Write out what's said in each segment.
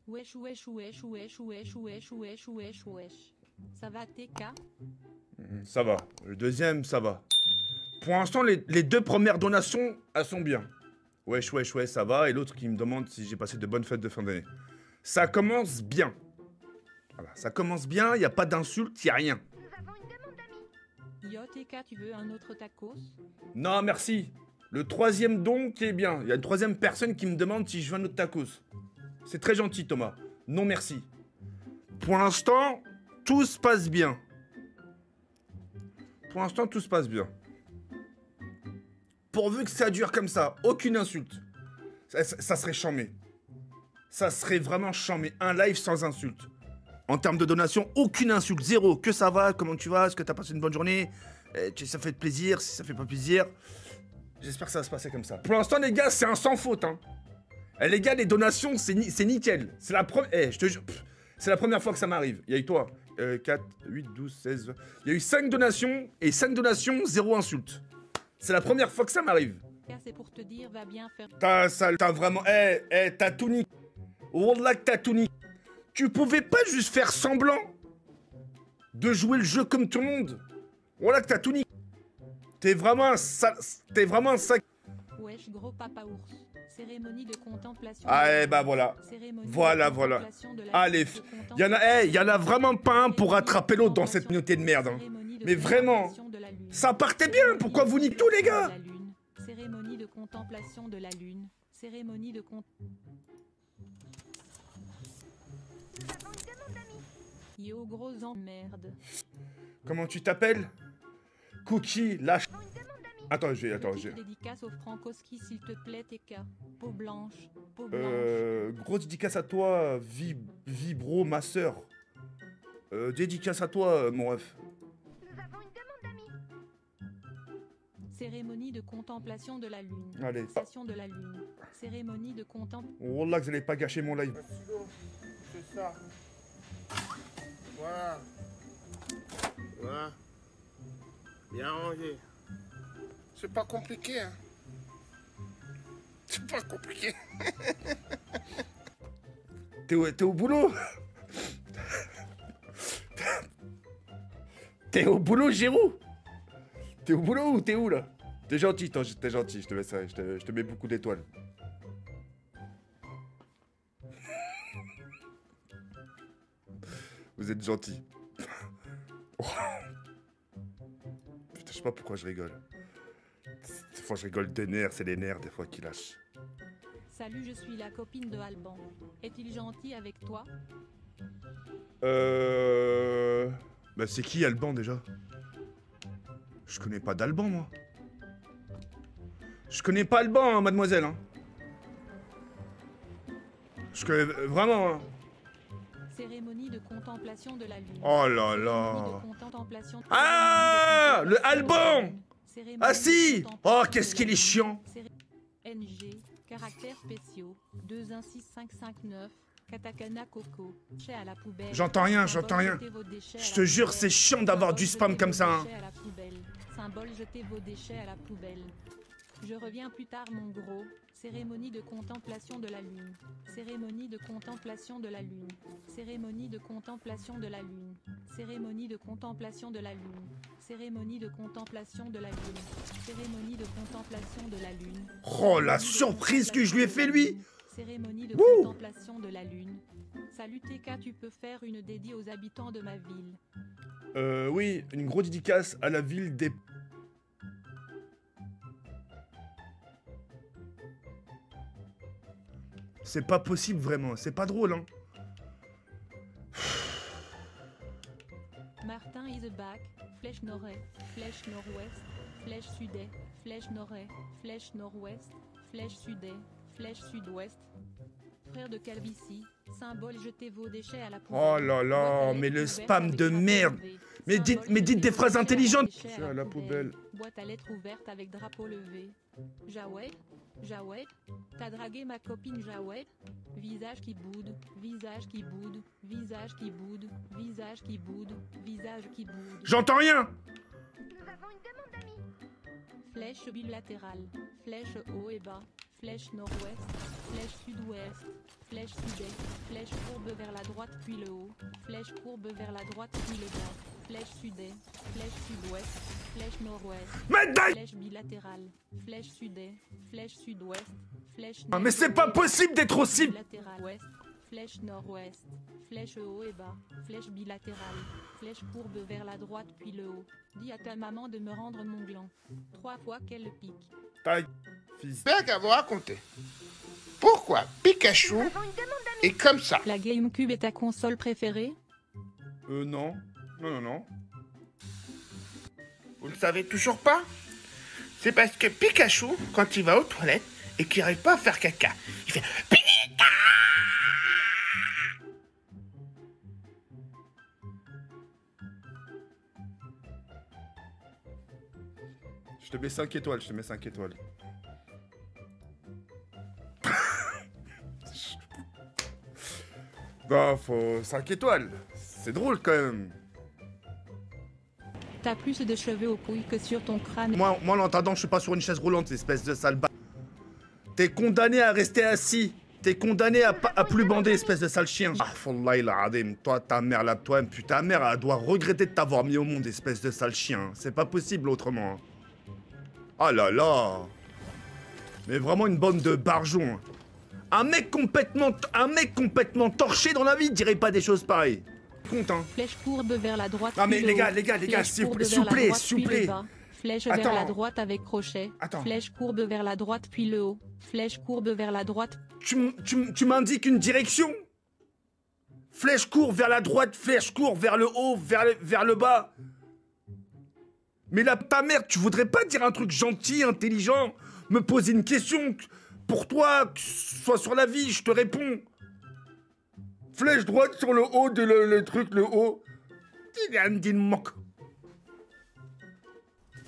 Wesh, wesh, wesh, wesh, wesh, wesh, wesh, wesh, wesh. Ça va, TK? Ça va. Le deuxième, ça va. Pour l'instant, les deux premières donations, elles sont bien. Wesh, wesh, wesh, ça va. Et l'autre qui me demande si j'ai passé de bonnes fêtes de fin d'année. Ça commence bien. Voilà, ça commence bien, il n'y a pas d'insultes, il n'y a rien. Yo, TK, tu veux un autre tacos? Non, merci. Le troisième don qui est bien. Il y a une troisième personne qui me demande si je veux un autre tacos. C'est très gentil, Thomas. Non, merci. Pour l'instant, tout se passe bien. Pour l'instant, tout se passe bien. Pourvu que ça dure comme ça, aucune insulte. Ça serait chambé. Ça serait vraiment chambé. Un live sans insulte. En termes de donation, aucune insulte. Zéro. Que ça va? Comment tu vas? Est-ce que tu as passé une bonne journée? Ça fait plaisir? Si ça fait pas plaisir? J'espère que ça va se passer comme ça. Pour l'instant, les gars, c'est un sans faute, hein. Les gars, les donations, c'est nickel. C'est la première... je te jure, c'est la première fois que ça m'arrive. Il y a eu toi. 4, 8, 12, 16... 20. Il y a eu 5 donations, et 5 donations, 0 insulte. C'est la première fois que ça m'arrive. C'est pour te dire, va bien faire... T'as vraiment... t'as tout niqué. Wallah que t'as tout niqué. Tu pouvais pas juste faire semblant de jouer le jeu comme tout le monde. Wallah que t'as tout niqué. T'es vraiment un sac... Wesh, gros papa ours. Cérémonie de contemplation... Ah, bah voilà. Voilà. Allez, il y en a vraiment pas un pour rattraper l'autre dans cette communauté de merde. Hein. Mais vraiment, ça partait bien. Pourquoi vous niquez tous, les gars? Cérémonie de contemplation de la lune. Cérémonie de Yo, gros emmerde. Comment tu t'appelles? Cookie, lâche... Attends, j'ai... Dédicace au Francoski, s'il te plaît, TK. Peau blanche, peau blanche. Grosse dédicace à toi, Vibro, ma sœur. Dédicace à toi, mon ref. Nous avons une demande d'amis. Cérémonie de contemplation de la lune. Allez. Station de la lune. Cérémonie de contemplation... Oh là, que vous allez pas gâcher mon live. C'est ça. Voilà. Voilà. Bien rangé. C'est pas compliqué, hein. C'est pas compliqué. T'es au boulot? T'es au boulot, Gérou? T'es au boulot ou t'es où, là? T'es gentil, t'es gentil, je te laisse ça, je te mets beaucoup d'étoiles. Vous êtes gentil. Putain, je sais pas pourquoi je rigole. Des fois, je rigole de nerfs, c'est les nerfs des fois qui lâchent. Salut, je suis la copine de Alban. Est-il gentil avec toi? Bah c'est qui Alban déjà? Je connais pas d'Alban, moi. Je connais pas Alban, hein, mademoiselle. Hein. Je connais vraiment. Hein. Cérémonie de contemplation de la lune. Oh là là. Ah, le Alban. Ah si. Oh, qu'est-ce qu'il est chiant. NG, caractères spéciaux, 21659, Katakana Coco, chez à la poubelle. J'entends rien, j'entends rien. Je te jure, c'est chiant d'avoir du spam comme ça. Hein. Symbole, jetez vos déchets à la poubelle. Je reviens plus tard, mon gros. Cérémonie de contemplation de la lune. Cérémonie de contemplation de la lune. Cérémonie de contemplation de la lune. Cérémonie de contemplation de la lune. Cérémonie de contemplation de la lune. Cérémonie de contemplation de la lune. Oh, la surprise que je lui ai fait, lui. Cérémonie de contemplation de la lune. Salut TK, tu peux faire une dédie aux habitants de ma ville. Oui, une grosse dédicace à la ville des... C'est pas possible, vraiment. C'est pas drôle, hein. Martin is back. Flèche nord-est, flèche nord-ouest, flèche sud-est, flèche nord-est, flèche nord-ouest, flèche sud-est, flèche sud-ouest. Frère de Calvitie, symbole, jetez vos déchets à la poubelle. Oh là là, mais le spam de merde. Mais dites des phrases intelligentes. À la poubelle. Boîte à lettres ouverte avec drapeau levé. Jawed, Jawed, t'as dragué ma copine Jawed. Visage qui boude, visage qui boude, visage qui boude, visage qui boude, visage qui boude. J'entends rien. Nous avons une demande d'amis. Flèche bilatérale, flèche haut et bas, flèche nord-ouest, flèche sud-ouest, flèche sud-est, flèche courbe vers la droite puis le haut, flèche courbe vers la droite puis le bas, flèche sud-est, flèche sud-ouest, flèche nord-ouest, flèche bilatérale, flèche sud-est, flèche sud-ouest, flèche Ah, mais c'est pas possible d'être aussi... bilatérale ouest, flèche nord-ouest, flèche haut et bas, flèche bilatérale, flèche courbe vers la droite puis le haut. Dis à ta maman de me rendre mon gland. 3 fois qu'elle le pique. Taille, fils. Berg à vous raconter. Pourquoi Pikachu Nous avons une demande d'amis. est comme ça? La GameCube est ta console préférée? Non. Non. Vous ne savez toujours pas? C'est parce que Pikachu, quand il va aux toilettes et qu'il n'arrive pas à faire caca, il fait Pika. Je te mets 5 étoiles, je te mets 5 étoiles. Non, faut 5 étoiles. C'est drôle quand même. T'as plus de cheveux aux couilles que sur ton crâne. Moi en l'entendant, je suis pas sur une chaise roulante, espèce de sale bâtard. T'es condamné à rester assis. T'es condamné à plus bander, espèce de sale chien. Ah, Fallah il adim. Toi, ta mère là, toi, putain, ta mère, elle doit regretter de t'avoir mis au monde, espèce de sale chien. C'est pas possible autrement. Ah là là. Mais vraiment une bande de barjons. Un mec complètement torché dans la vie dirait pas des choses pareilles. Compte, hein. Flèche courbe vers la droite. Non mais puis les le gars, haut. les gars, Flèche s'il vous courbe plaît, vers la droite, s'il puis vous le plaît. bas. Flèche Attends. vers la droite avec crochet. Attends. Flèche courbe vers la droite puis le haut. Flèche courbe vers la droite. Tu m'indiques une direction? Flèche court vers la droite, flèche court vers le haut, vers le bas. Mais là, ta mère, tu voudrais pas dire un truc gentil, intelligent? Me poser une question pour toi, que ce soit sur la vie, je te réponds. Flèche droite sur le haut de le truc, le haut. Il a dit manque.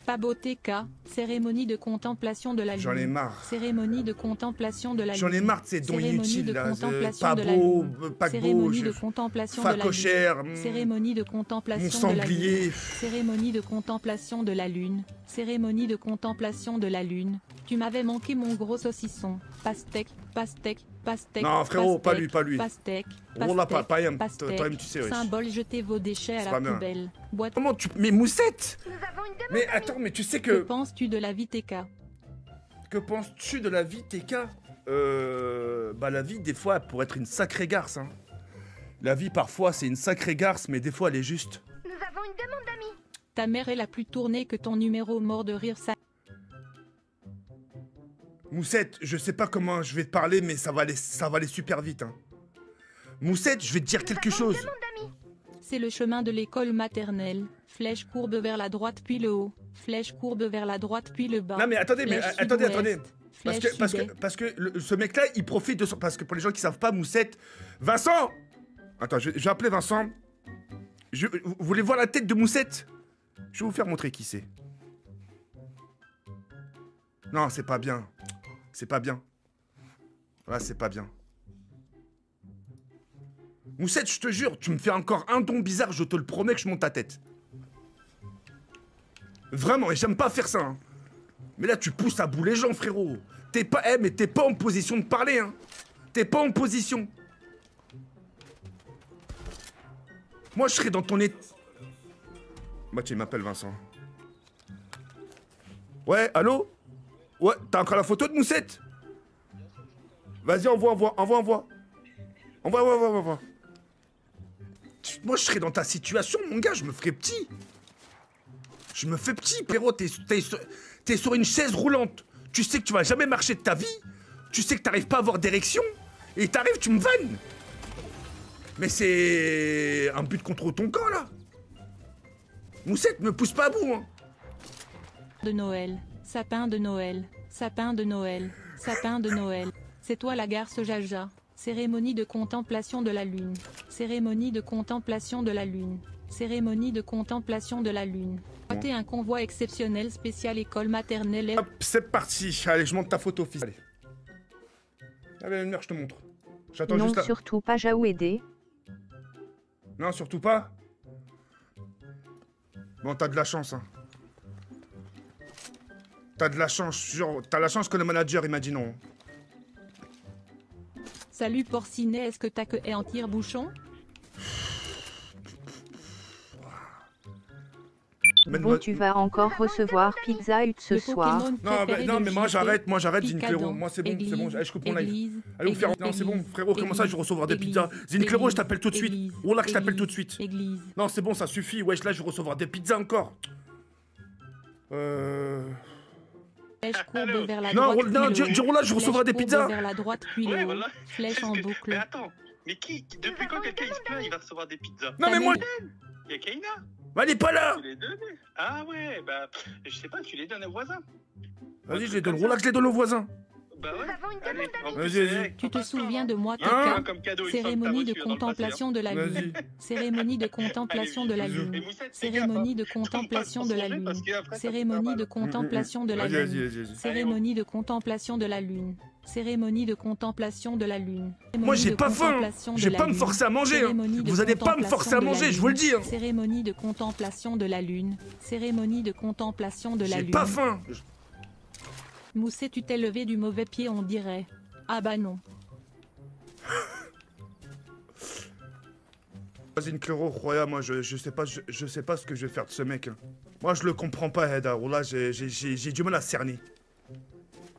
Paboteka, cérémonie de contemplation de la lune. J'en ai marre. Cérémonie de contemplation de la lune. J'en ai marre de ces dons Cérémonie inutiles de là. contemplation Pas de la beau, lune. pas Cérémonie beau. de contemplation de la Facochère. lune. Cérémonie de Mon contemplation de la lune. sanglier. Cérémonie de contemplation de la lune. Cérémonie de contemplation de la lune. Tu m'avais manqué mon gros saucisson. Pastèque, pastèque, pastèque. Non, frérot, pas pastèque, lui. Pastèque, Oh là, pastèque, pas rien. pastèque. Toi-même, tu sais, wesh. Symbole, jetez vos déchets à C'est la pas bien. poubelle. Boîte. Comment tu... Mais Moussette! Nous avons une demande Mais d'amis. attends, mais tu sais Que que... penses-tu de la vie TK? Que penses-tu de la vie, TK? Bah la vie, des fois, elle pourrait être une sacrée garce, hein. La vie, parfois, c'est une sacrée garce, mais des fois, elle est juste. Nous avons une demande d'amis. Ta mère est la plus tournée que ton numéro mort de rire ça. Moussette, je sais pas comment je vais te parler, mais ça va aller super vite, hein. Moussette, je vais te dire quelque chose. Demande d'amis. C'est le chemin de l'école maternelle. Flèche courbe vers la droite puis le haut. Flèche courbe vers la droite puis le bas. Non mais attendez, mais Flèche attendez. sud-ouest. Parce que ce mec-là, il profite de son... Parce que pour les gens qui savent pas, Moussette... Vincent! Attends, je vais appeler Vincent. Vous voulez voir la tête de Moussette? Je vais vous faire montrer qui c'est. Non, c'est pas bien. C'est pas bien. Là, c'est pas bien. Moussette, je te jure, tu me fais encore un don bizarre, je te le promets que je monte ta tête. Vraiment, et j'aime pas faire ça, hein. Mais là, tu pousses à bout les gens, frérot. Mais t'es pas en position de parler, hein. T'es pas en position. Moi, je serais dans ton état. Bah, tu m'appelles Vincent. Ouais, allô? Ouais, t'as encore la photo de Moussette? Vas-y, envoie. Envoie. Moi, je serais dans ta situation, mon gars, je me ferais petit. Je me fais petit, Perrault, t'es sur une chaise roulante. Tu sais que tu vas jamais marcher de ta vie. Tu sais que t'arrives pas à avoir d'érection. Et t'arrives, tu me vannes. Mais c'est un but contre ton camp, là. Moussette, me pousse pas à bout, hein. De Noël. Sapin de Noël. Sapin de Noël. Sapin de Noël. C'est toi la garce Jaja. Cérémonie de contemplation de la lune. Cérémonie de contemplation de la lune. Cérémonie de contemplation de la lune. T'es un convoi exceptionnel spécial école maternelle. Hop, c'est parti. Allez, je monte ta photo, fils. Allez. Allez, une heure, je te montre. J'attends Non, juste là. surtout pas Jaouédé. Non, surtout pas. Bon, t'as de la chance, hein. T'as de la chance, genre, t'as la chance que le manager, il m'a dit non. Salut Porcinet, est-ce que t'as que en tire-bouchon? Bon, tu vas encore recevoir Pizza Hut ce Le soir. Pokémon Non, préféré non, de mais moi JP. j'arrête, Zinclero. Picadon, Moi c'est bon, c'est bon. église, Je coupe mon live. église, Allez vous faire. Non, église, c'est bon, frérot, comment ça je vais recevoir des église, pizzas? Zinclero, je église, t'appelle tout de suite. église, Oh là, que je t'appelle église, tout de suite. Église. Non, c'est bon, ça suffit. Wesh, là je vais recevoir des pizzas encore. Flèche courbe vers la Non, droite. non, Cuilo. du roulage, je recevrai des Flèche pizzas. courbe vers la droite, Cuilo. Ouais, voilà. Flèche en Mais boucle. attends, mais depuis quand quelqu'un il se plaint, il va recevoir des pizzas? Non, mais moi, Il y a Kaina, elle est pas là. tu les donnes. Ah ouais, bah, je sais pas, tu les donnes aux voisins. Vas-y, je les donne. Roulax, je les donne aux voisins. Bah ouais. Nous avons une Allez, demande en d'amis. plus, Vas-y, vas-y. Tu te souviens de moi, Il y a quoi Kaka? comme cadeau une fois que t'as Cérémonie de reçu dans le passé, contemplation de la lune. Vas-y. Cérémonie de contemplation de la hein. lune. Et Moussette, fais Cérémonie de gaffe, hein. contemplation Tombe de pas la sur son jet lune. parce qu'après, ça fait Cérémonie mal. de contemplation de la Vas-y, vas-y, lune. vas-y. Cérémonie de contemplation de la lune. Cérémonie de contemplation de la lune. Moi, j'ai Cérémonie de pas faim. contemplation de Je vais la pas me lune. forcer à manger. Hein. Cérémonie de Vous allez pas me forcer à contemplation de la manger, je vous le lune. dis. Hein. Cérémonie de contemplation de la lune. Cérémonie de contemplation de la J'ai lune. pas faim. Mousset, tu t'es levé du mauvais pied, on dirait. Ah bah non. Vas-y, une Cléro, Roya, moi je sais pas, je sais pas ce que je vais faire de ce mec. Hein. Moi je le comprends pas, Hedda. Là, j'ai du mal à cerner.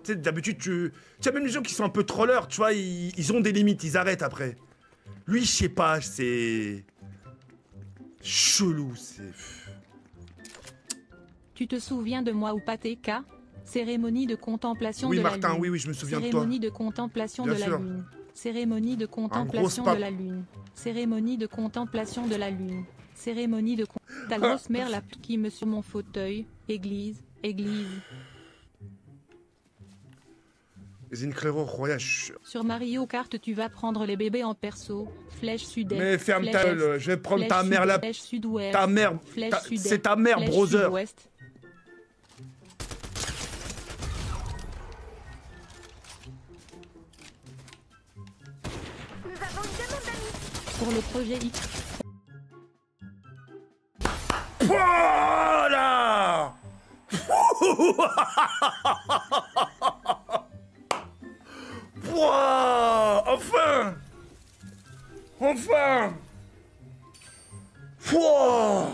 Tu sais, d'habitude, tu as même les gens qui sont un peu trollers, tu vois, ils ont des limites, ils arrêtent après. Lui, je sais pas, c'est. Chelou, c'est. Tu te souviens de moi ou pas, TK? Cérémonie de contemplation Oui, de Martin, la lune. oui, je me souviens de toi. Cérémonie de contemplation Bien de la sûr. lune. Cérémonie de contemplation pape. de la lune. Cérémonie de contemplation de la lune. Cérémonie de ta grosse mère la pute qui me sur mon fauteuil. Église, église. Zinclero, Roya, Sur Mario Kart, tu vas prendre les bébés en perso. Flèche sud-est. mais ferme ta flèche gueule, je vais prendre flèche ta mère là. Flèche sud-ouest. Ta mère, Flèche sud-est. c'est ta mère, Flèche brother. sud-ouest. Nous avons une demande d'amis. Pour le projet X. Voilà. Pouah, enfin. Enfin. Pouah.